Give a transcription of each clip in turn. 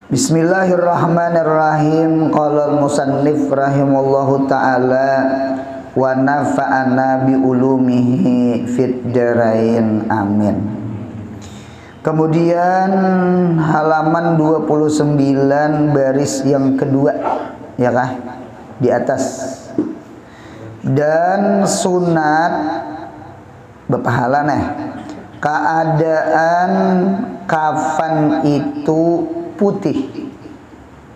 Bismillahirrahmanirrahim. Qala al-musannif rahimallahu ta'ala wa nafa'ana bi ulumihi fid darain amin. Kemudian halaman 29 baris yang kedua, ya kah? Di atas. Dan sunat bepahala nih. Keadaan kafan itu putih.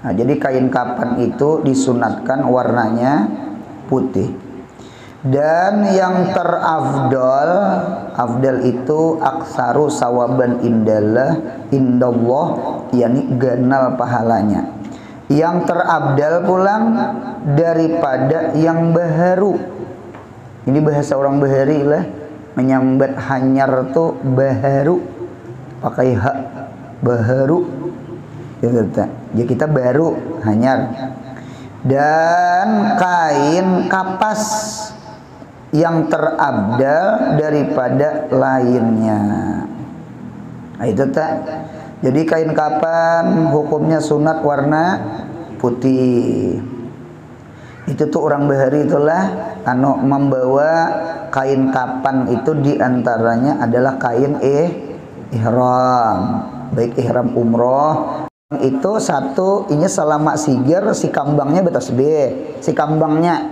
Nah, jadi kain kafan itu disunatkan warnanya putih. Dan yang afdal itu aksaru sawaban indallah, yakni ganal pahalanya. Yang terabdal pulang daripada yang baharu. Ini bahasa orang bahari lah, menyambat hanyar tuh baharu, pakai hak baharu. Ya kita baru hanyar. Dan kain kapas yang terabdal daripada lainnya. Nah, itu tak. Jadi kain kapan hukumnya sunat warna putih. Itu tuh orang bahari itulah anu membawa kain kapan itu diantaranya adalah kain ihram, baik ihram umroh. Itu satu, ini selama sigir si kambangnya betasbih, si kambangnya.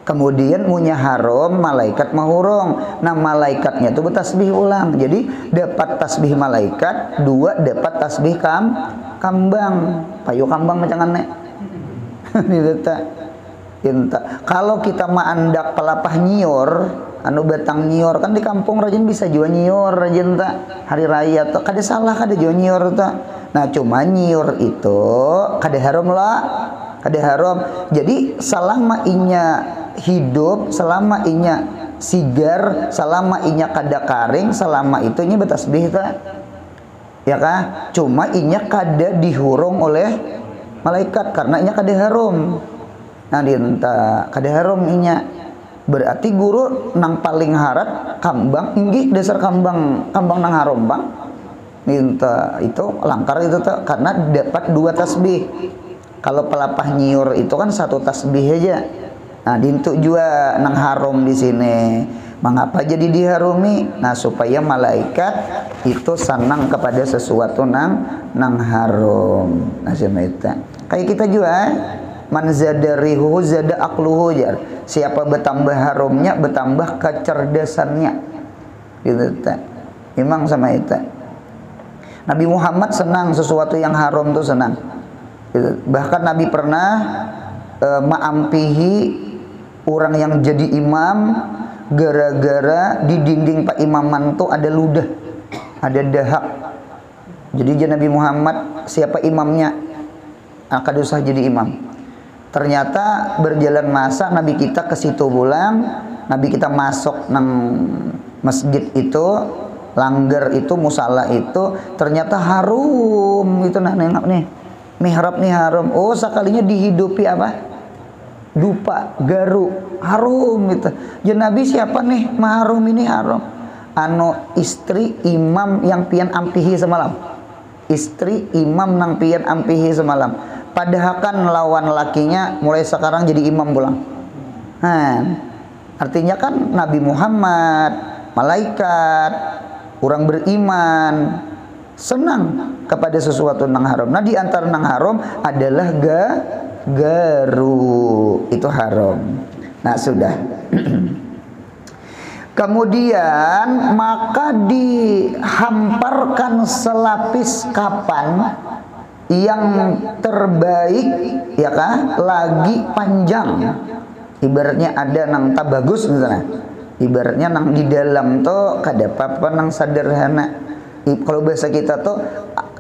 Kemudian munya haram, malaikat mahurung. Nah malaikatnya itu betasbih ulang. Jadi dapat tasbih malaikat, dua dapat tasbih kambang. Payu kambang macam mana? Kalau kita maandak pelapah nyior, anu batang nyior kan di kampung rajin bisa jual nyior rajin tak hari raya tuh kada salah kada jual nyior tak. Nah cuma nyior itu kada haram lah, kada haram. Jadi selama inya hidup, selama inya sigar, selama inya kada karing, selama itu inya betasbih tak, ya kah? Cuma inya kada dihurung oleh malaikat karena inya kada haram. Nah dinta kada haram inya. Berarti guru nang paling harat kambang inggih dasar kambang nang haram bang. Minta itu langkar itu tuh karena dapat dua tasbih. Kalau pelapah nyiur itu kan satu tasbih aja. Nah dintu juga nang haram di sini. Mengapa jadi diharumi? Nah supaya malaikat itu senang kepada sesuatu nang haram. Nah semeta. Kayak kita juga man zada rihu zada aqluhu jar. Siapa bertambah harumnya bertambah kecerdasannya. Gitu tak. Memang sama itu. Nabi Muhammad senang sesuatu yang haram tuh senang. Bahkan Nabi pernah maampihi orang yang jadi imam gara-gara di dinding Pak Imaman tuh ada ludah, ada dahak. Jadi Nabi Muhammad siapa imamnya akan usah jadi imam. Ternyata berjalan masa Nabi kita ke situ pulang, Nabi kita masuk nang masjid itu, langgar itu, musala itu, ternyata harum itu. Nah nengok nih mihrab nih harum. Oh sekalinya dihidupi apa? Dupa, garu, harum gitu. Ya Nabi siapa nih maharum ini harum? Anu istri imam yang pian ampihi semalam. Istri imam nang pian ampihi semalam. Padahal kan lawan lakinya mulai sekarang jadi imam pulang. Nah, artinya kan Nabi Muhammad, malaikat, orang beriman senang kepada sesuatu nang haram. Nah di antara nang haram adalah garu, itu haram. Nah sudah. Kemudian maka dihamparkan selapis kapan yang terbaik, ya kah? Lagi panjang. Ibaratnya ada nang tak bagus misalnya. Ibaratnya nang di dalam tuh kada apa-apa nang sederhana. Kalau bahasa kita tuh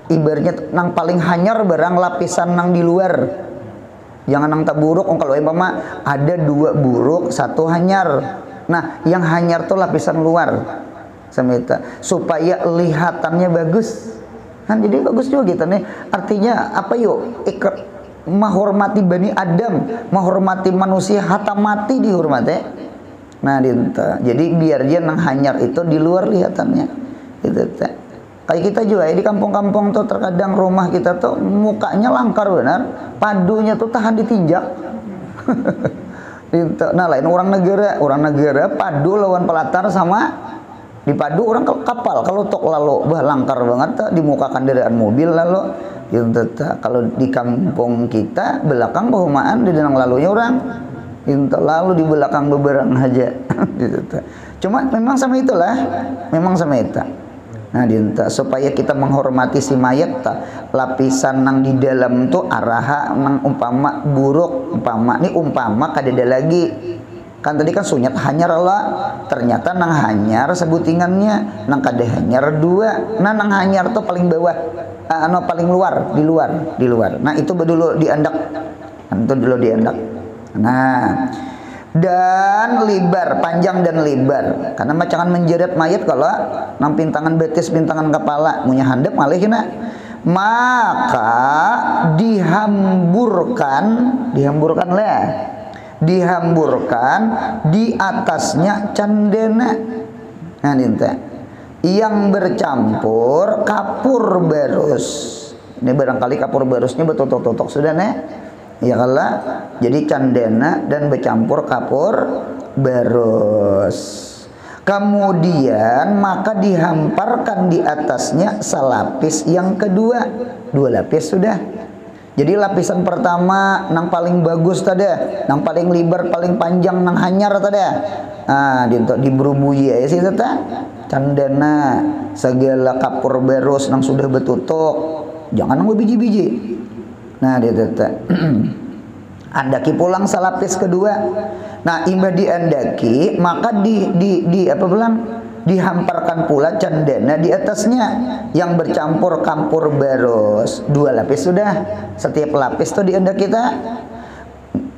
ibaratnya nang paling hanyar barang lapisan nang di luar. Jangan nang tak buruk. Kalau umpama ada dua buruk, satu hanyar. Nah, yang hanyar tuh lapisan luar. Semeta supaya lihatannya bagus. Kan jadi bagus juga gitu nih. Artinya apa yuk? Menghormati Bani Adam, menghormati manusia, hatta mati dihormati. Nah, dinta. Jadi biar dia nang hanyar itu di luar lihatannya. Gitu teh. Kayak kita juga ya di kampung-kampung tuh terkadang rumah kita tuh mukanya langkar benar, padunya tuh tahan ditinjak. Nah lain orang negara padu lawan pelatar sama dipadu orang kapal kalau tok lalu bah langkar banget tuh di muka kendaraan mobil lalu gitu. Kalau di kampung kita belakang perumahan di danang lalunya orang gitu, lalu di belakang beberang aja gitu. Cuma memang sama itulah, memang sama itu. Nah, dinta supaya kita menghormati si mayat lapisan nang di dalam tuh araha nang umpama buruk umpama kadeda lagi kan tadi kan sunyat hanyar lah ternyata nang hanyar sebutingannya nang kada hanyar dua nah nang hanyar tuh paling bawah paling luar di luar nah itu dulu diandak nah dan libar, panjang dan libar karena macangan menjerat mayat kalau nang pintangan betis pintangan kepala punya handap malih kena maka dihamburkan di atasnya candena nah dinta yang bercampur kapur barus ini barangkali kapur barusnya betul-betul sudah nih ya kalah jadi candena dan bercampur kapur barus kemudian maka dihamparkan di atasnya selapis yang kedua 2 lapis sudah jadi lapisan pertama nang paling bagus tadi nang paling libar paling panjang nang hanyar tadi di berubui ya sih tata candena segala kapur barus nang sudah betutuk jangan nang biji-biji. Nah dia andaki pulang salapis kedua. Nah imbah diandaki maka dihamparkan pula candana di atasnya yang bercampur kapur barus 2 lapis sudah setiap lapis tuh diandak kita.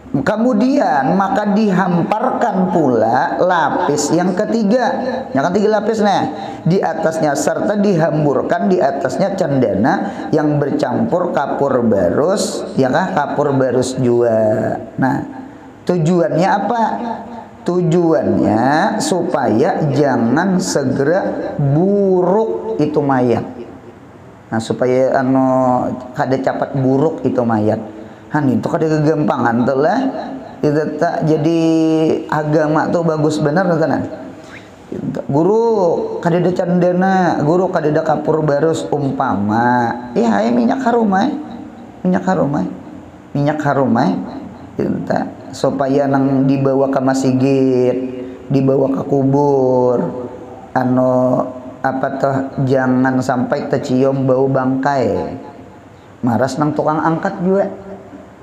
Kemudian maka dihamparkan pula lapis yang ketiga yang kan 3 lapis nih di atasnya serta dihamburkan di atasnya candana yang bercampur kapur barus ya kah kapur barus juga. Nah tujuannya apa? Tujuannya supaya jangan segera buruk itu mayat. Nah supaya kada cepat buruk itu mayat. Itu kada kegampangan tuh lah itu tak jadi agama tuh bagus benar tenan guru kada ada candana guru kada ada kapur barus umpama ya minyak harumai itu supaya nang dibawa ke masjid dibawa ke kubur jangan sampai tercium bau bangkai maras nang tukang angkat juga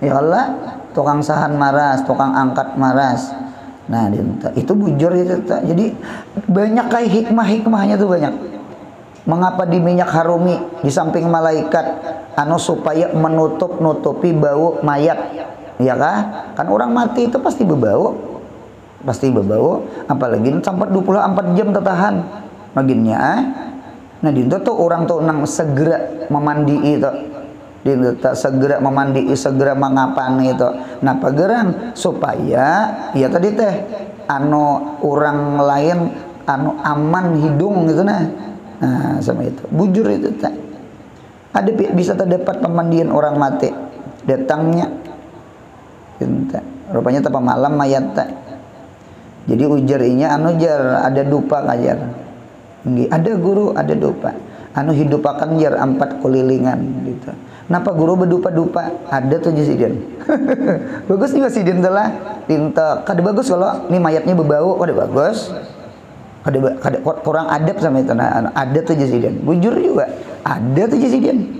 ya Allah tukang sahan maras tukang angkat maras nah itu bujur itu jadi banyak kayak hikmahnya tuh banyak mengapa di minyak harumi di samping malaikat supaya nutupi bau mayat ya kan orang mati itu pasti berbau apalagi sampai 24 jam tertahan baginnya nah itu tuh orang tuh nang segera memandi itu segera memandi segera mengapani itu nah pageran supaya ya tadi orang lain aman hidung gitu nah sama itu bujur itu ada bisa terdapat pemandian orang mati datangnya rupanya tapa malam mayat jadi ujarinya jar ada dupa kajar ada guru ada dupa hidupakan jar 4 kulilingan gitu. Kenapa guru berdupa-dupa? Ada tuh jesidian. Bagus nih jesidian telah tinta. Kada bagus kalau nih mayatnya berbau, kada bagus. Kada kurang adab sama itu. Nah, ada tuh jesidian. Bujur juga. Ada tuh jesidian.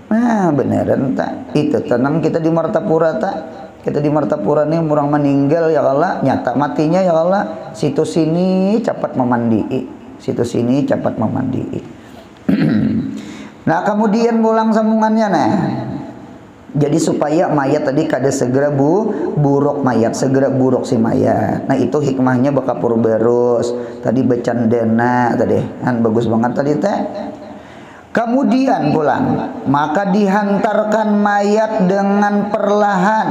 Nah, beneran tak. Itu tenang kita di Martapura tak. Kita di Martapura nih orang meninggal ya Allah, nyata matinya ya Allah. Situ sini cepat memandii. Nah kemudian pulang sambungannya jadi supaya mayat tadi kada segera buruk si mayat. Nah itu hikmahnya bakapur barus tadi becandana tadi kan bagus banget tadi kemudian pulang maka dihantarkan mayat dengan perlahan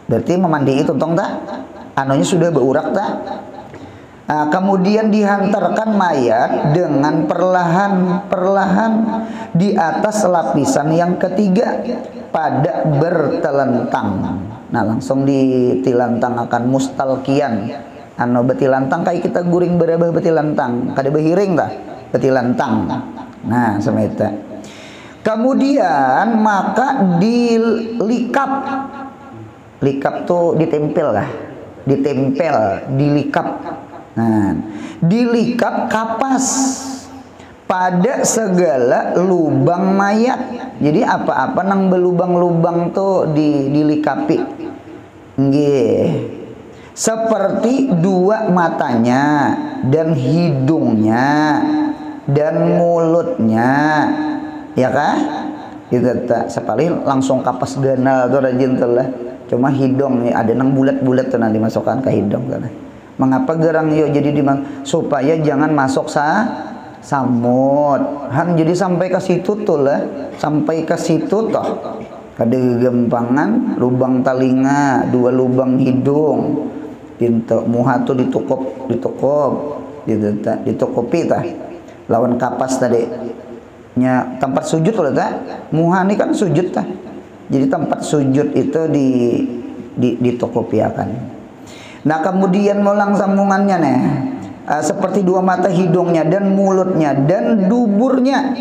berarti memandi itu tong tak sudah berurak tak Nah, kemudian dihantarkan mayat dengan perlahan-perlahan di atas lapisan yang ketiga pada bertelentang. Nah, langsung ditilantang akan mustalkian. Anu betilantang kayak kita guring berabah betilantang, kada behiring tah betilantang. Nah, semeta. Kemudian maka dilikap. Likap tuh ditempel lah. Ditempel, dilikap. Nah, dilikap kapas pada segala lubang mayat. Jadi apa-apa nang belubang-lubang tuh dilikapi. Nggih. Seperti dua matanya dan hidungnya dan mulutnya. Ya kah? Itu tak sepalin langsung kapas ganal tuh rajin tuh lah. Cuma hidung nih ada nang bulat-bulat tuh nanti masukkan ke hidung tuh. Mengapa gerang yuk jadi supaya jangan masuk samut. Han jadi sampai ke situ tuh lah, sampai ke situ toh. Kada gempangan lubang telinga, dua lubang hidung. Pintu muha tuh ditukupi tah. Lawan kapas tadi. Nya tempat sujud loh tah. Muha ini kan sujud tah. Jadi tempat sujud itu ditukupi akan. Nah, kemudian mulang sambungannya nih. Seperti dua mata hidungnya dan mulutnya dan duburnya.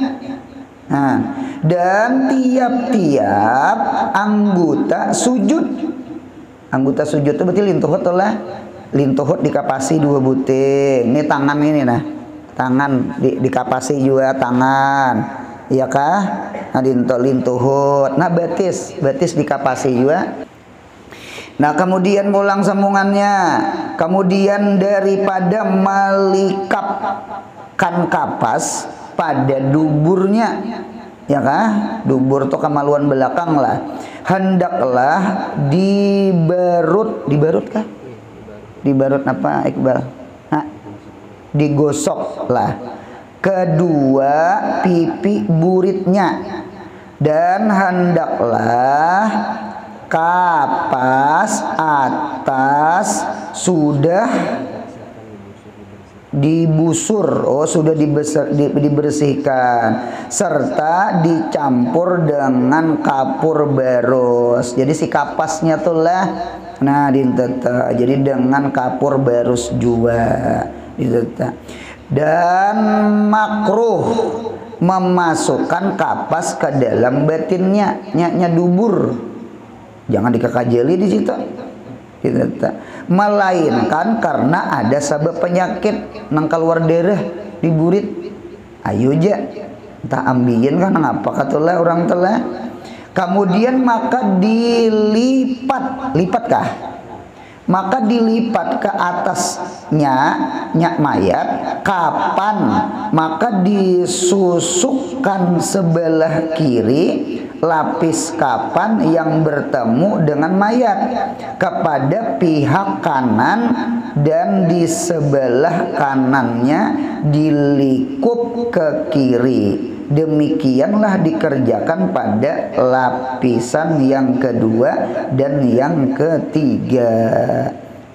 Nah, dan tiap-tiap anggota sujud. Anggota sujud itu berarti lintuhut lah. Lintuhut dikapasi dua buting. Ini tangan ini nah. Tangan dikapasi juga tangan. Iya kah? Nah, lintuhut. Nah, batis dikapasi juga. Nah, kemudian mulang sambungannya. Kemudian daripada melikapkan kapas pada duburnya. Ya kah? Dubur itu kemaluan belakang lah. Hendaklah dibarut kah? Dibarut apa Iqbal? Hah? Digosok lah kedua pipi buritnya dan hendaklah kapas atas sudah dibusur, sudah dibersihkan serta dicampur dengan kapur barus. Jadi si kapasnya tuh lah, nah diteta. Jadi dengan kapur barus juga diteta. Dan makruh memasukkan kapas ke dalam batinnya, nya dubur. Jangan dikekajeli di situ. Melainkan karena ada sebab penyakit nang keluar darah di burit. Ayo ja, tak ambiin kan ngapa katulah orang telah. Kemudian maka lipat kah? Maka dilipat ke atasnya nyak mayat. Kapan? Maka disusukkan sebelah kiri lapis kapan yang bertemu dengan mayat kepada pihak kanan dan di sebelah kanannya dilikup ke kiri. Demikianlah dikerjakan pada lapisan yang kedua dan yang ketiga.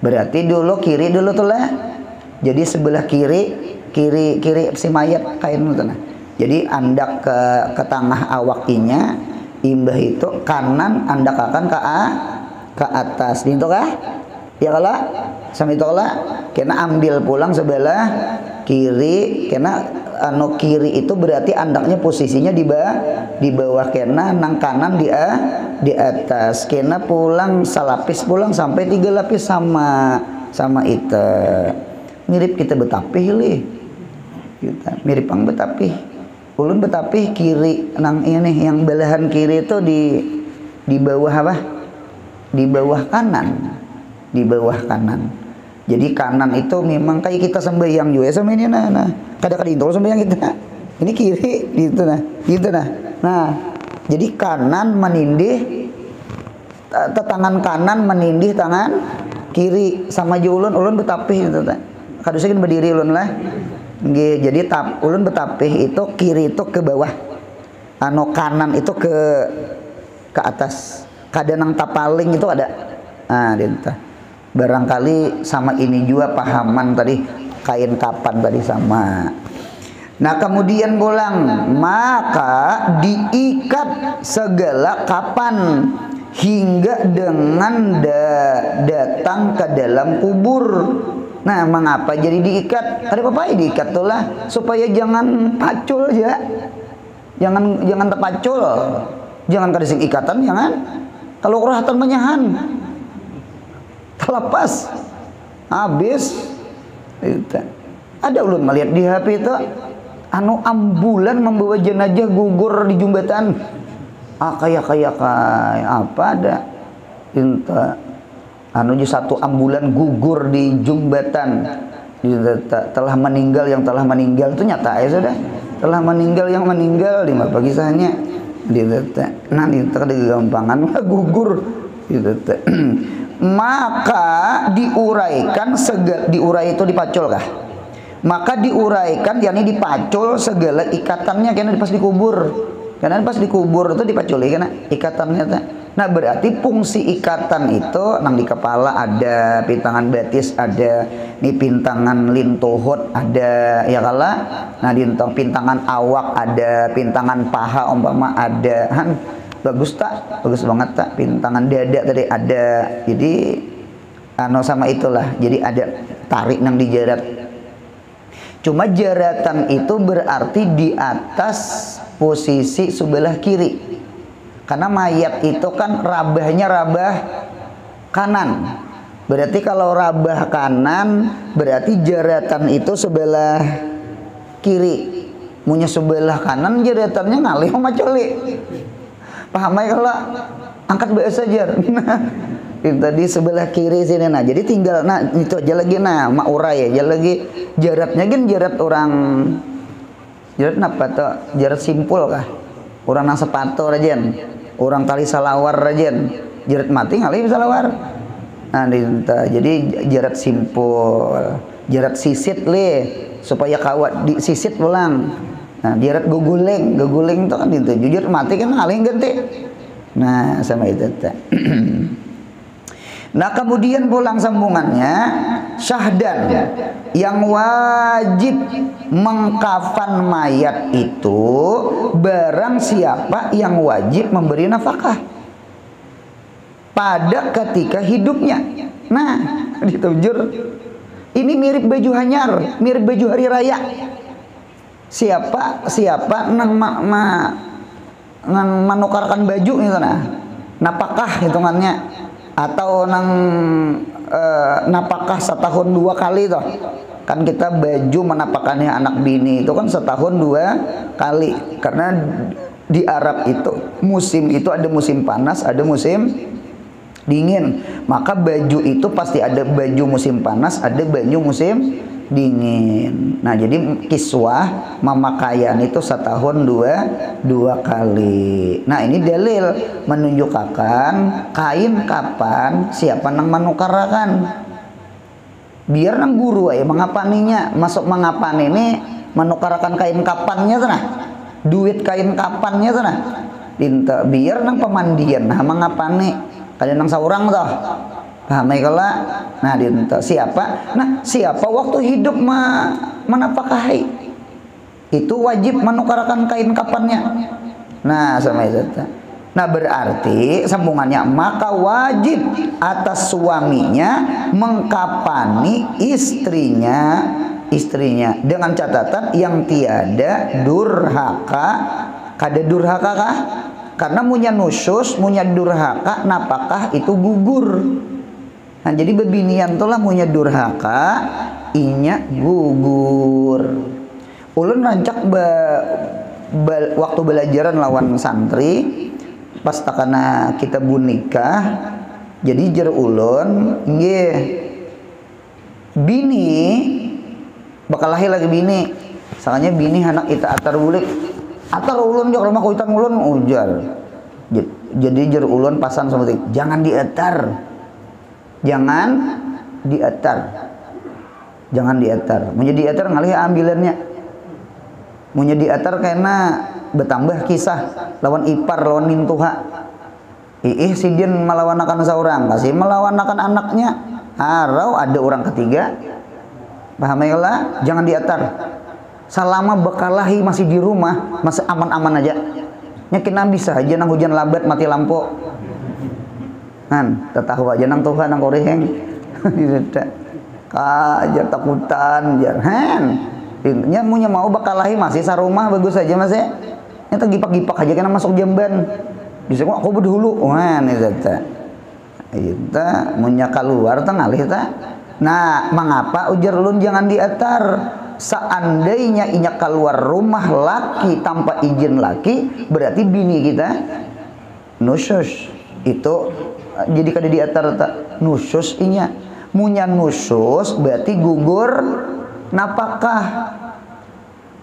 Berarti dulu kiri dulu tuh lah. Jadi sebelah kiri si mayat kain itu nah. Jadi andak ke tengah awakinya, imbah itu kanan andak akan ke atas. Itu kah? Ya kalau sama itu kalau kena ambil pulang sebelah kiri, kena anu kiri itu berarti andaknya posisinya di bawah, kena nang kanan di atas, kena pulang salapis pulang sampai 3 lapis sama itu. Mirip kita Betapih lih. Kita mirip ang Betapih. Ulun Betapih kiri nang ini yang belahan kiri itu di bawah apa? Di bawah kanan. Di bawah kanan. Jadi kanan itu memang kayak kita sembahyang juga sama ini nah. Kadang-kadang itu sembahyang kita. Ini kiri gitu nah. Gitu nah. Nah, jadi kanan menindih tangan kanan menindih tangan kiri sama ulun Betapih gitu tah. Kadusnya kan berdiri ulun lah. Nggih, jadi ulun Betapih itu kiri itu ke bawah. Anu kanan itu ke atas. Kadang nang tapaling itu ada. Nah, dinta. Barangkali sama ini juga pahaman tadi kain kapan tadi sama. Nah kemudian bolang, maka diikat segala kapan hingga dengan datang ke dalam kubur. Nah mengapa jadi diikat? Ada apa ya diikat tuh lah, supaya jangan pacul ya, jangan terpacul, jangan kadising ikatan, jangan. Kalau kurahatan menyahan, terlepas, habis. Ada ulun melihat di HP itu, anu ambulan membawa jenazah gugur di jembatan. Kayak apa ada? Inta anu satu ambulan gugur di jembatan. Telah meninggal, yang telah meninggal itu nyata ya sudah. Telah meninggal yang meninggal di apa kisahnya? Nah itu ada gampangan gugur. Maka diuraikan diurai itu dipacul kah? Maka diuraikan, yakni dipacul segala ikatannya karena pas dikubur. Karena pas dikubur itu dipaculi karena ikatannya. Nah berarti fungsi ikatan itu nang di kepala ada, pintangan batis ada, nih pintangan lintuhut ada, ya kala. Nah di pintangan awak ada, pintangan paha umpama ada. Han, bagus tak? Bagus banget tak? Pintangan dada tadi ada. Jadi anu sama itulah. Jadi ada tarik nang dijarat. Cuma jaratan itu berarti di atas posisi sebelah kiri. Karena mayat itu kan rabahnya rabah kanan. Berarti kalau rabah kanan berarti jaratan itu sebelah kiri. Munya sebelah kanan jaratannya ngalih sama coli. Paham ya kalau angkat bahasa jar. Tadi sebelah kiri sini. Nah jadi tinggal nah itu aja lagi nah mak urai aja lagi jaratnya kan jarat orang jarat apa tuh jarat simpul kah orang nang sepatu rajen orang tali salawar rajen jarat mati ngalih salawar. Nah jadi jarat simpul jarat sisit le supaya kawat di sisit ulang. Nah jarat guguling itu kan itu jujur mati kan ngalih ganti. Nah sama itu Nah kemudian pulang sambungannya syahdan yang wajib mengkafan mayat itu barang siapa yang wajib memberi nafkah pada ketika hidupnya. Nah ditujur ini mirip baju hanyar, mirip baju hari raya. Siapa nang menukarkan baju itu nah napakah hitungannya atau nang napakah setahun 2 kali toh kan kita baju menapakannya anak bini itu kan setahun 2 kali karena di Arab itu musim itu ada musim panas ada musim dingin maka baju itu pasti ada baju musim panas ada baju musim dingin. Nah jadi kiswah memakaian itu setahun 2 kali. Nah ini dalil menunjukkan kain kapan siapa nang menukarakan biar nang guru ya mengapaninya masuk mengapani ini menukarakan kain kapannya sana duit kain kapannya sana dinta biar nang pemandian nah mengapani kalian nang saurang toh. Paham ya kalau nah dinta siapa nah siapa waktu hidup menafkahi itu wajib menukarakan kain kapannya. Nah sama itu nah berarti sambungannya maka wajib atas suaminya mengkapani istrinya dengan catatan yang tiada durhaka kada durhaka kah karena munya nusus munya durhaka napakah itu gugur. Nah jadi bebinian tuh lah munya durhaka inya gugur. Ulun rancak waktu belajaran lawan santri pas takana kita bunikah jadi jer ulun nggih bini bakal lahir lagi bini soalnya bini anak kita atar bulik atar ulun jok rumah kuitan ulun ujar jadi jer ulun pasan seperti jangan diatar menjadi diatar ngalih ambilannya munya diatar karena bertambah kisah lawan ipar lawan nintuha si Dian melawan akan seorang kasih melawan akan anaknya harau ada orang ketiga Paham ya lah? Jangan diatar. Selama bekalahi masih di rumah, masih aman-aman aja. Nyakin bisa aja nang hujan labat mati lampu. Kan, tetahu aja nang Tuhan nang koreheng. Tidak. Kajar takutan, jangan. Nya punya mau bekalahi masih sarumah bagus aja Mas ya. Nya gipak-gipak aja kena masuk jamban. Bisa kok aku berdulu. Wah, nih tata. Kita munya keluar tengah ta. Nah, mengapa ujar ulun jangan diatar? Seandainya inya keluar rumah laki tanpa izin laki, berarti bini kita nusus. Itu jadi kada diatar tak nusus inya. Munya nusus berarti gugur napakah.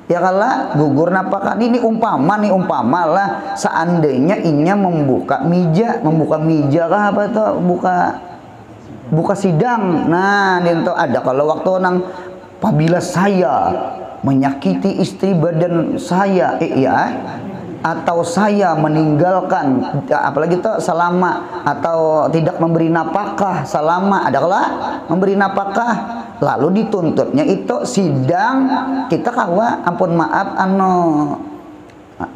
Ya kala gugur napakah. Ini umpama lah seandainya inya membuka meja kah apa tuh buka sidang. Nah, itu ada kalau waktu nang apabila saya menyakiti istri badan saya atau saya meninggalkan apalagi itu selama atau tidak memberi napakah selama ada kala memberi napakah lalu dituntutnya itu sidang kita kawa ampun maaf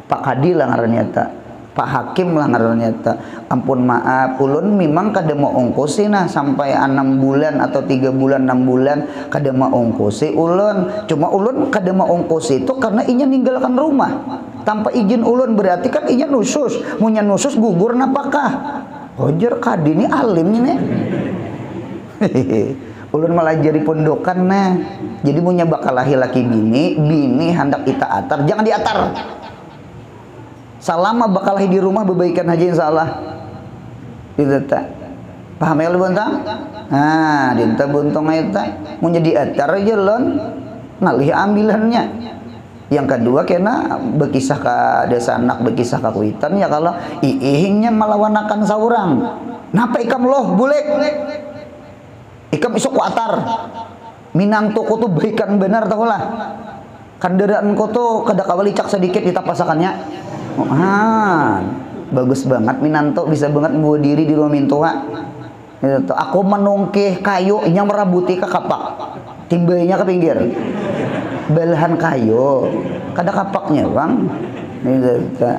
Pak Kadi lah ngarannya ta Pak Hakim lah ngarannya ta ampun maaf ulun memang kada mau ongkosi nah sampai 6 bulan atau 3 bulan 6 bulan kada mau ongkosi ulun cuma ulun kada mau ongkosi itu karena inya ninggalkan rumah tanpa izin ulun berarti kan inya nusus munya nusus gugur napakah ojer Kadi ini alim nih ulun malah jadi pondokan nah jadi punya bakalahi laki bini hendak ita atar jangan diatar selama bakalahi di rumah berbaikan aja insyaallah gitu tak paham ya lu bontang nah dinta bontong eta mau jadi atar aja lon ngalih ambilannya yang kedua kena berkisah ke desa anak berkisah ke kuitan ya kalau iihingnya melawanakan saurang napa ikam loh bulek ikam isok kuatar minanto ko tuh berikan benar tahu lah kandaraan ko tuh kada kawalicak sedikit ditapasakannya bagus banget minanto bisa banget membawa diri di rumah mintua gitu. Aku menungkih kayu yang merabuti ke kapak timbainya ke pinggir belahan kayu kada kapaknya bang gitu.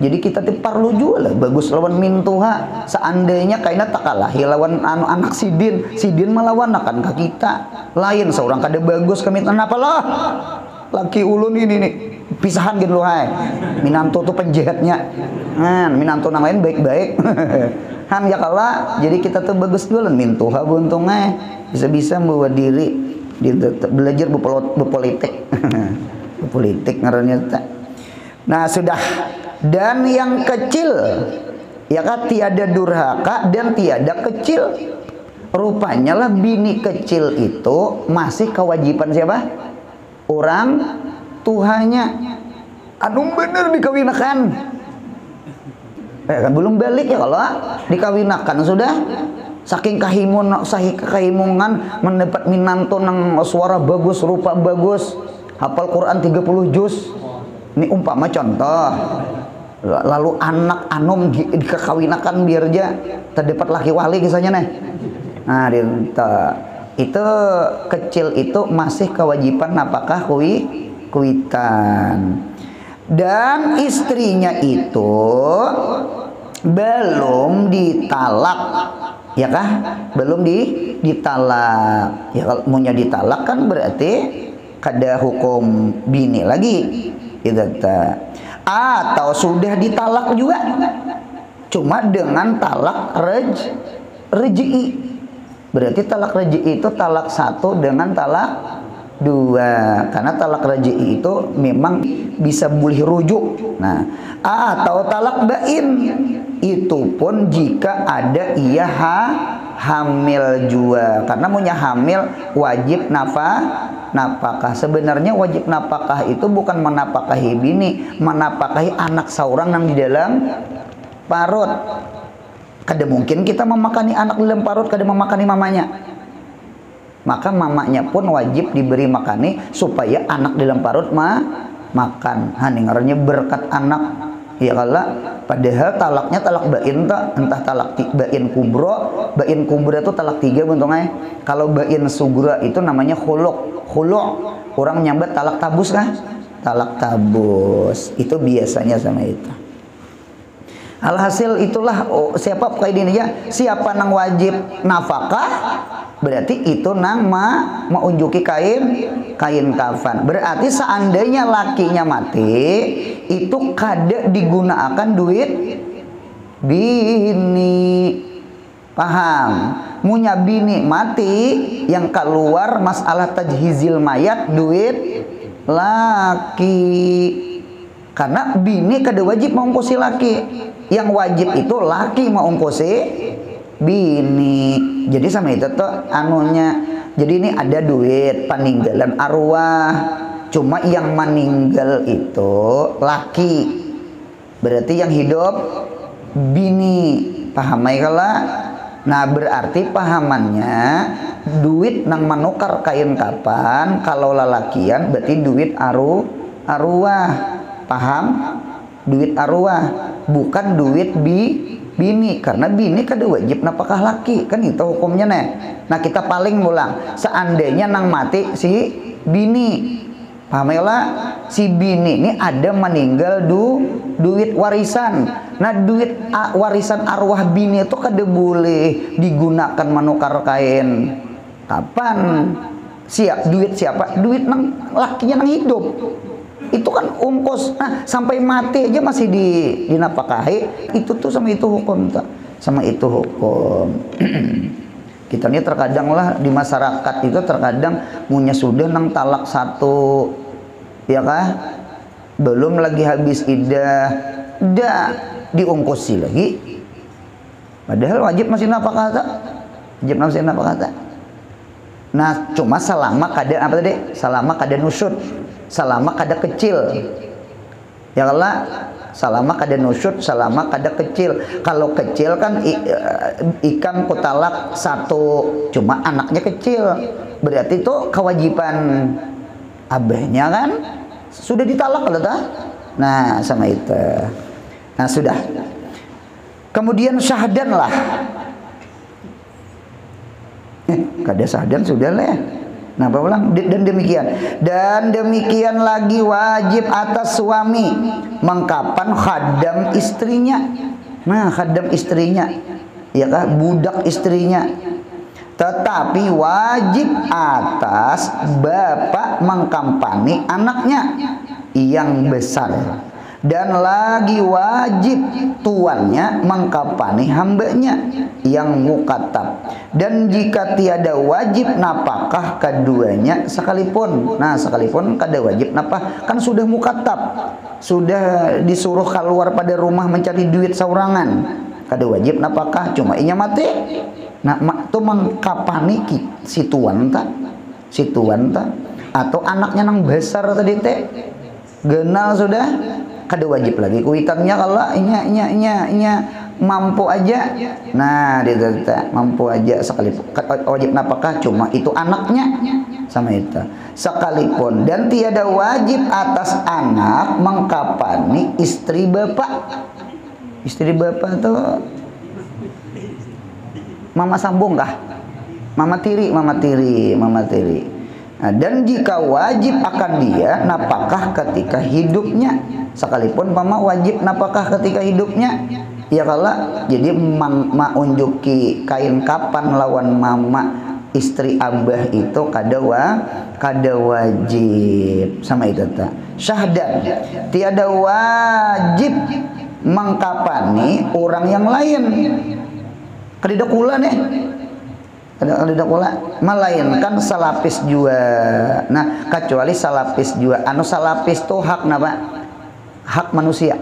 Jadi kita perlu jual lah bagus lawan mintuha seandainya kayaknya tak kalah lawan anak sidin melawan akan ke kita lain seorang kada bagus kami kenapa lah laki ulun ini nih pisahan gitu loh hai minanto tuh penjahatnya minanto nang lain baik-baik ya kalah jadi kita tuh bagus jualan mintuha buntungnya bisa-bisa membawa diri belajar berpolitik berpolitik ngarannya tak. Nah sudah dan yang kecil ya kan tiada durhaka dan tiada kecil rupanya lah bini kecil itu masih kewajiban siapa orang tuanya anu bener dikawinakan kan belum balik ya kalau dikawinakan sudah saking kahimungan mendapat minanto nang suara bagus rupa bagus hafal Quran 30 juz ini umpama contoh lalu anak anom dikawinakan biar aja terdapat laki wali kisahnya nih nah itu kecil itu masih kewajiban apakah kuitan dan istrinya itu belum ditalak ya kah belum ditalak ya kalau maunya ditalak kan berarti kada hukum bini lagi gitu atau sudah ditalak juga cuma dengan talak rej'i berarti talak rej'i itu talak 1 dengan talak 2 karena talak rej'i itu memang bisa boleh rujuk nah atau talak bain itu pun jika ada ia hamil juga karena punya hamil wajib napakah sebenarnya wajib napakah itu bukan menapakahi bini menapakahi anak seorang yang di dalam parut kada mungkin kita memakani anak di dalam parut kada memakani mamanya maka mamanya pun wajib diberi makani supaya anak di dalam parut makan ngarannya berkat anak ya kala Padahal talaknya talak bain tak, entah talak bain kubro itu talak 3 bentuknya. Kalau bain sugro itu namanya khuluk. Orang nyambat talak tabus kah? Talak tabus. Itu biasanya sama itu. Alhasil itulah siapa kaidahnya, siapa nang wajib nafkah berarti itu nang mengunjuki kain kafan. Berarti seandainya lakinya mati itu kada digunakan duit bini. Paham? Munya bini mati yang keluar masalah tajhizil mayat duit laki. Karena bini kada wajib mengungkusi laki. Yang wajib itu laki mengungkusi bini. Jadi sama itu tuh anunya. Jadi ini ada duit peninggalan arwah. Cuma yang meninggal itu laki. Berarti yang hidup bini. Paham ya kalau? Nah berarti pahamannya duit nang manukar kain kapan kalau lalakian berarti duit arwah. Paham? Duit arwah bukan duit bini, karena bini kada wajib napakah laki, kan itu hukumnya nih. Nah kita paling mulang seandainya nang mati si bini, paham ya lah? Si bini ini ada meninggal duit warisan. Nah duit warisan arwah bini itu kada boleh digunakan menukar kain kapan. Duit siapa? Duit nang lakinya nang hidup. Itu kan ungkos. Nah, sampai mati aja masih dinapakahi. Itu tuh sama itu hukum tak? Sama itu hukum. Kita ini terkadang lah di masyarakat itu terkadang punya sudah nang talak 1, ya kah? Belum lagi habis iddah, diungkusi lagi. Padahal wajib masih napakah tak? Wajib masih napakah tak? Nah, cuma selama kada apa tadi? Selama kada nusut. Selama kada kecil, ya kalau selama kada nusut, selama kada kecil. Kalau kecil kan ikan kutalak 1, cuma anaknya kecil, berarti itu kewajiban abahnya kan sudah ditalak kalau tak? Nah sama itu. Nah sudah. Kemudian syahdan lah. Kada syahdan sudah lah. Nah, ulang dan demikian lagi wajib atas suami mengkapan khadam istrinya. Nah, khadam istrinya, ya kan, budak istrinya. Tetapi wajib atas bapak mengkampani anaknya yang besar. Dan lagi wajib tuannya mengkampani hambanya yang mukatab. Dan jika tiada wajib napakah keduanya sekalipun. Nah sekalipun kada wajib napakah, kan sudah mukatab, sudah disuruh keluar pada rumah mencari duit saurangan, kada wajib napakah, cuma inya mati. Nah itu mengkapani si tuan tak atau anaknya nang besar tadi teh genal sudah kada wajib lagi kuitannya kalau inya mampu aja. Nah dia mampu aja sekalipun wajib napakah, cuma itu anaknya sama itu sekalipun. Dan tiada wajib atas anak mengkapani istri bapak. Istri bapak tuh mama sambung kah? Mama tiri. Nah, dan jika wajib akan dia napakah ketika hidupnya, sekalipun mama wajib napakah ketika hidupnya, ya kalau jadi unjuki kain kapan lawan mama istri abah itu kada wajib sama itu tak. Syahdan tiada wajib mengkapani orang yang lain. Kada kula nih. Kada kula melainkan salapis jua. Nah, kecuali salapis jua. Anu salapis tuh hak napa? Hak manusia.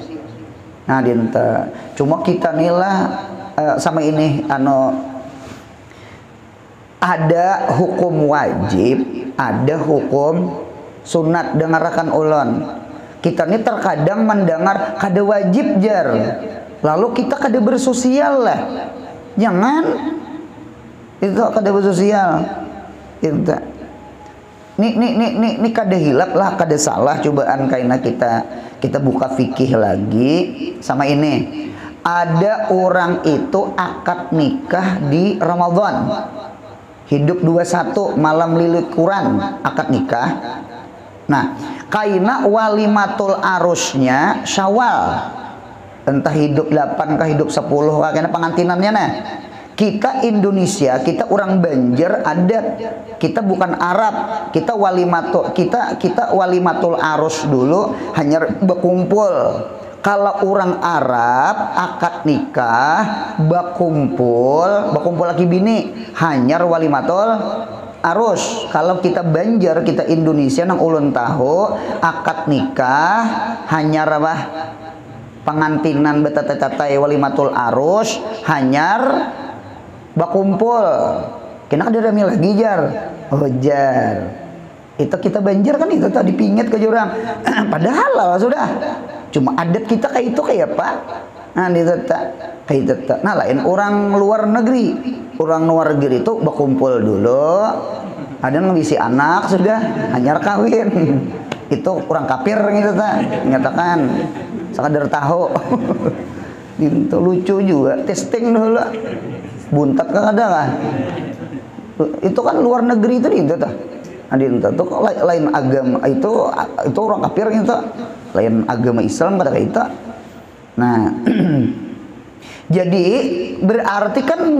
Nah, dinta. Cuma kita nilah sama ini anu ada hukum wajib, ada hukum sunat. Dengarkan ulun. Kita ini terkadang mendengar kada wajib jar. Lalu kita kada bersosial lah. Jangan itu kada bersosial. Itu Nih kada hilap lah, kada salah cobaan kaina kita buka fikih lagi sama ini. Ada orang itu akad nikah di Ramadan. Hidup 21 malam lilikuran akad nikah. Nah, kaina walimatul arusnya Syawal. Entah hidup 8 kah hidup 10 kah kena pengantinannya nah. Kita Indonesia, kita orang Banjar adat. Kita bukan Arab. Kita walimatul arus dulu hanya berkumpul. Kalau orang Arab akad nikah berkumpul laki bini hanya walimatul arus. Kalau kita Banjar, kita Indonesia nang ulun tahu akad nikah hanya rawah pengantinan betata-tata walimatul arus hanyar bakumpul. Kena ada rame lagi jar. Oh jar. Itu kita Banjar kan itu tadi pingit ke jurang. Padahal lah sudah. Cuma adat kita kayak itu kayak apa? Nah itu kayak itu. Nah lain orang luar negeri. Orang luar negeri itu bakumpul dulu. Ada yang ngisi anak sudah hanyar kawin. Itu orang kafir gitu tak menyatakan sekadar tahu. Itu lucu juga. Testing dulu. Buntat kan ada kan? Itu kan luar negeri itu gitu tak. Adin itu lain agama itu orang kafir gitu. Lain agama Islam kata kita. Nah, jadi berarti kan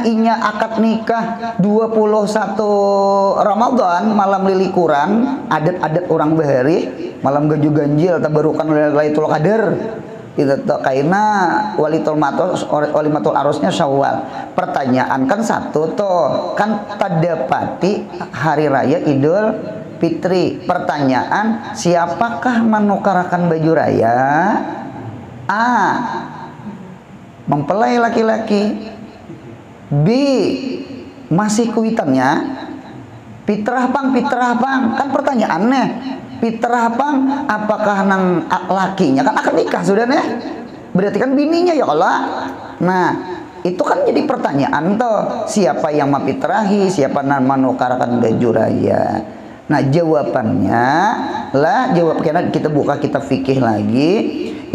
inya akad nikah 21 Ramadan malam lilikuran adat-adat orang bahari malam gaju ganjil tabarukan Lailatul Qadar. Itu kaina walimatul arusnya Syawal. Pertanyaan kan satu tuh kan tadapati hari raya Idul Fitri. Pertanyaan, siapakah menukarakan baju raya? A. Mempelai laki-laki. B. Masih kuitannya. Fitrah pang. Kan pertanyaannya fitrah pang apakah nang lakinya kan akan nikah sudah nih. Berarti kan bininya ya Allah. Nah, itu kan jadi pertanyaan tuh, siapa yang memfitrahi, siapa yang menukarakan baju raya. Nah, jawabannya lah karena kita buka kita fikih lagi.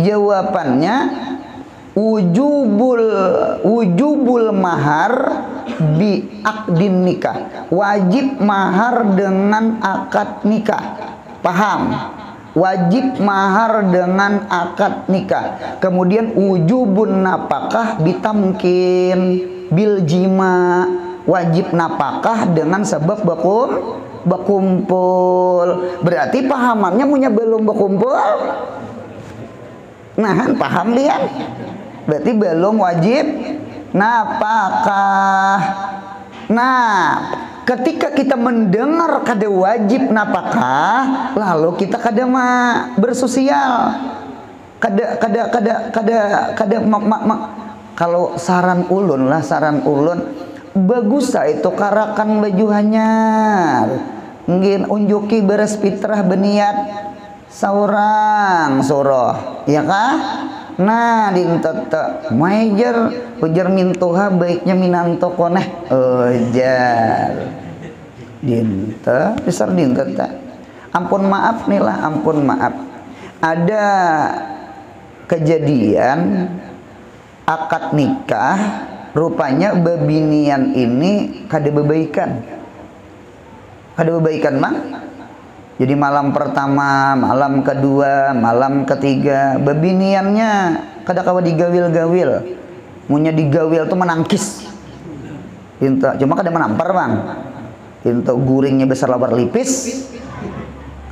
Jawabannya wujubul mahar bi akdin nikah. Wajib mahar dengan akad nikah. Paham? Wajib mahar dengan akad nikah. Kemudian wujubun napakah bitamkin bil jima. Wajib napakah dengan sebab berkumpul. Berarti pahamannya punya belum berkumpul. Nah, paham dia? Berarti belum wajib napakah. Nah, ketika kita mendengar kada wajib napakah, lalu kita kada bersosial. Kalau saran ulun bagus itu karakan baju hanyar. Ngin unjuki beres fitrah beniat saurang suruh, ya kah? Nah, dintata majer ujar mintuha baiknya minanto koneh ujar dinta besar dintata. Ampun maaf nih lah, ampun maaf. Ada kejadian akad nikah, rupanya babinian ini kada bebaikan Bang. Jadi malam pertama, malam kedua, malam ketiga, babiniannya kada kawa digawil-gawil. Munya digawil tuh menangkis. Cuma kada menampar Bang. Guringnya besar lebar lipis.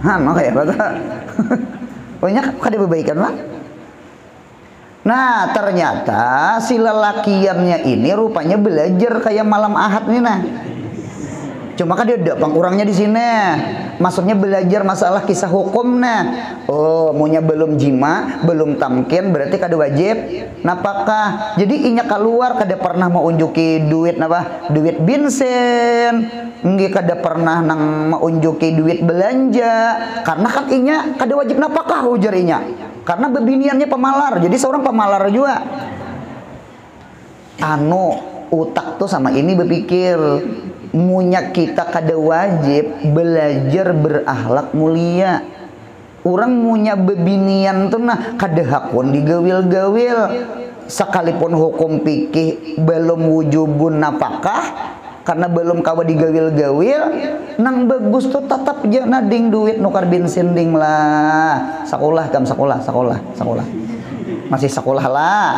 Kayak apa? Banyak kada bebaikan Bang. Nah, ternyata si lelakiannya ini rupanya belajar kayak malam Ahad nih nah. Cuma kan dia dapang kurangnya di sini. Maksudnya belajar masalah kisah hukum nah. Oh, maunya belum jima, belum tamkin, berarti kada wajib napakah. Jadi inya keluar kada pernah mau unjuki duit napa? Duit bensin. Nggih kada pernah nang mau unjuki duit belanja. Karena kan inya kada wajib napakah ujar inya. Karena bebiniannya pemalar. Jadi seorang pemalar juga. Utak tuh sama ini berpikir munya kita kada wajib belajar berakhlak mulia. Orang munya bebinian tuh nah kada hakun digawil-gawil. Sekalipun hukum fikih belum wujubun nafkah karena belum kawa digawil-gawil, nang bagus tuh tetap aja nading duit nukar bensin ding lah. Sekolah masih sekolah lah.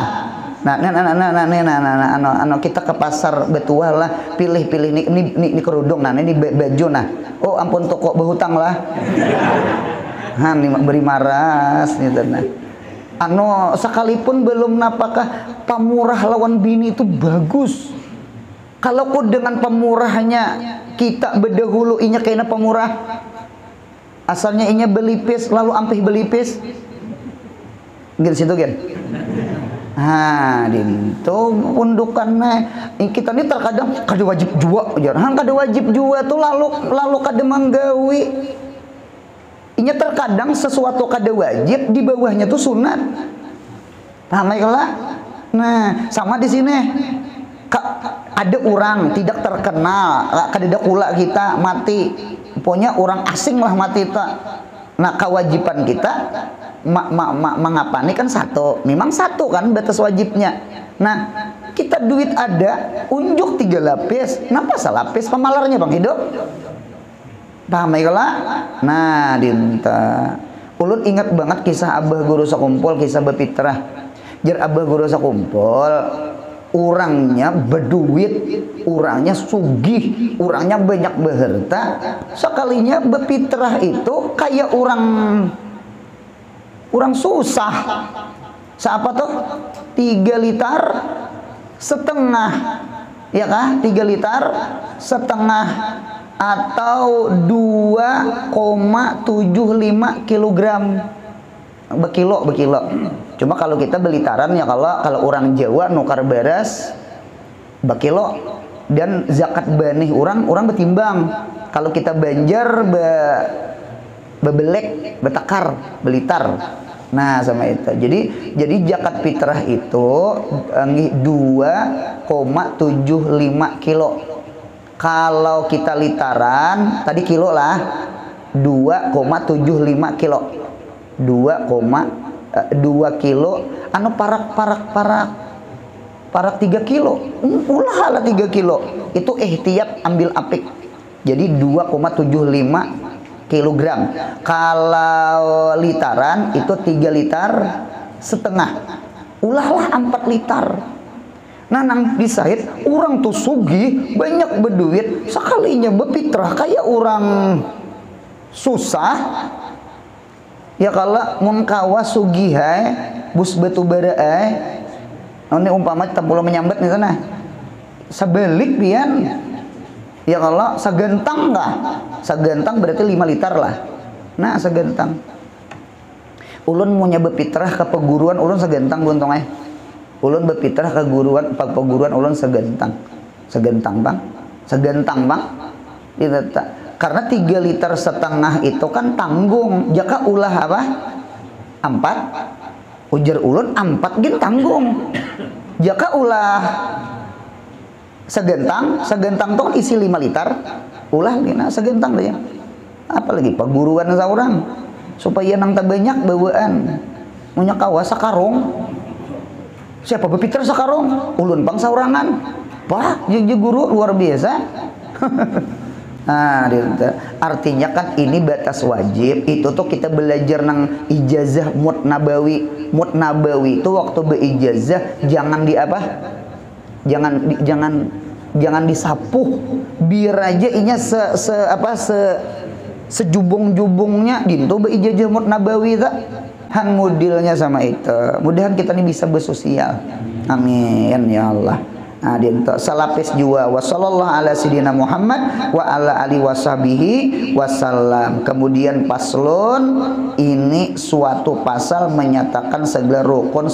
Nah, kita ke pasar betuah lah, pilih ini kerudung, nah ini baju, nah oh ampun toko berhutang lah. Ini beri maras gitu nah. Sekalipun belum napakah pamurah lawan bini itu bagus. Kalau ku dengan pemurahnya kita berdahulu inya kayaknya pemurah. Asalnya inya belipis lalu ampih belipis. Gitu situ kan. Dintu undukannya kita ini terkadang kada wajib jua jangan kada wajib jua tuh lalu kada manggawi. Inya terkadang sesuatu kada wajib di bawahnya tuh sunat. Paham ya? Nah, sama di sini. Ada orang tidak terkenal, kada kula kita mati, pokoknya orang asing lah mati tak. Nah kewajiban kita mengapa nih kan satu, memang satu kan batas wajibnya. Nah kita duit ada, unjuk 3 lapis, kenapa salapis pemalarnya bang hidup? Paham ya lah? Nah dinta, ulun ingat banget kisah abah guru sakumpul, kisah bepitrah. Jar abah guru sakumpul. Orangnya berduit, orangnya sugih, orangnya banyak beharta. Sekalinya bepitrah itu kayak orang susah. Siapa tuh? 3,5 liter, ya kah? 3,5 liter atau 2,75 kilogram. Bekilo. Cuma kalau kita belitaran ya kalau orang Jawa nukar beras bekilo dan zakat banih orang betimbang. Kalau kita Banjar bebelek, betakar, belitar. Nah sama itu. Jadi zakat fitrah itu 2,75 kilo. Kalau kita litaran tadi kilo lah 2,75 kilo. 2 kilo parak 3 kilo ulah 3 kilo itu ihtiyat ambil apik jadi 2,75 kilogram. Kalau litaran itu 3,5 liter ulahlah 4 liter. Nah nang disahid orang tuh sugih banyak berduit sekalinya bepitrah kayak orang susah. Ya kalau mun kawa sugihai bus batu bara ini umpama tempul menyambat nih sana sebalik pian ya kalau sagentang enggak sagentang berarti 5 liter lah. Nah sagentang ulun mau nyoba fitrah ke peguruan ulun sagentang buntongnya ulun bepitrah ke peguruan ulun sagentang bang itu tak. Karena 3,5 liter itu kan tanggung. Jaka ulah apa? 4. Ujar ulun 4 gin tanggung. Jaka ulah segentang tuh isi 5 liter. Ulah gina segentang deh. Apalagi perguruan seorang supaya nang tak banyak bawaan. Munya kawa sakarong. Siapa berpikir sakarong? Ulun bang saurangan. Pak, guru luar biasa. Nah, artinya kan ini batas wajib. Itu tuh kita belajar nang ijazah mut nabawi itu waktu berijazah jangan di apa? Jangan disapuh. Biar aja inya sejubung-jubungnya gitu beijazah mut nabawi tak. Han mudilnya sama itu. Mudahan kita ini bisa bersosial. Amin ya Allah. Nah, salapis jua wa sallallahu ala sidina Muhammad wa ala ali washabihi wasallam. Kemudian paslon ini suatu pasal menyatakan segala rukun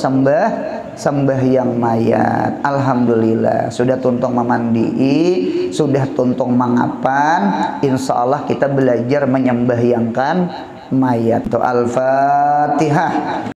sembahyang mayat. Alhamdulillah sudah tuntung memandii, sudah tuntung mangapan. Insya Allah kita belajar menyembahyangkan mayat. Al-Fatihah.